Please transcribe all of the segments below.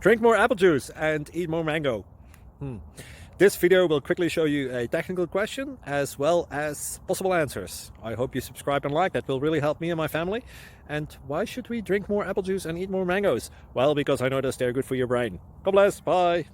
Drink more apple juice and eat more mango. This video will quickly show you a technical question as well as possible answers. I hope you subscribe and like, that will really help me and my family. And why should we drink more apple juice and eat more mangoes? Well, because I noticed they're good for your brain. God bless, bye.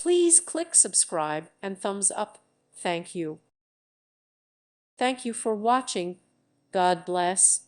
Please click subscribe and thumbs up. Thank you. Thank you for watching. God bless.